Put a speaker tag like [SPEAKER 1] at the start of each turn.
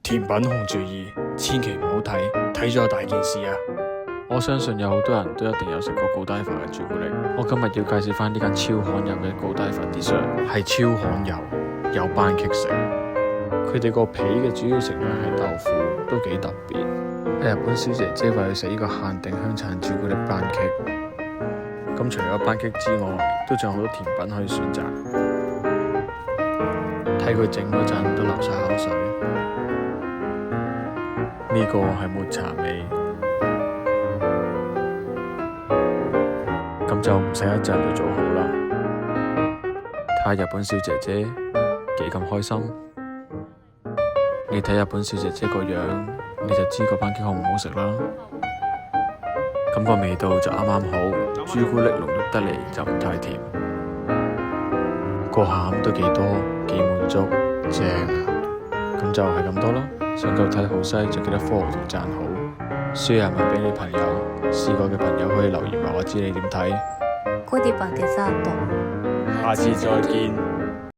[SPEAKER 1] 甜品控注意，千祈唔好睇，睇咗有大件事啊！
[SPEAKER 2] 我相信有好多人都一定有食過高低凡嘅朱古力。我今日要介紹翻呢間超罕有嘅高低凡 dessert，
[SPEAKER 1] 係超罕有，有班戟食。佢哋個皮嘅主要成分係豆腐，都幾特別。係日本小姐姐為佢食呢個限定香橙朱古力班戟。咁除咗班戟之外，都仲有好多甜品可以選擇。睇佢整嗰陣都流晒口水。呢個係抹茶味，咁就唔使一陣就做好啦。睇下日本小姐姐幾咁開心。你睇日本小姐姐個樣，你就知個班戟好唔好食啦。咁個味道就啱啱好，朱古力濃郁得嚟就唔太甜，個餡都幾多，幾滿足，正啊！咁就係咁多啦。想夠睇好西就記得 follow 同讚好，share埋俾你朋友。試過嘅朋友可以留言話我知你點睇。
[SPEAKER 3] ゴディバデザート。
[SPEAKER 1] 下次再見。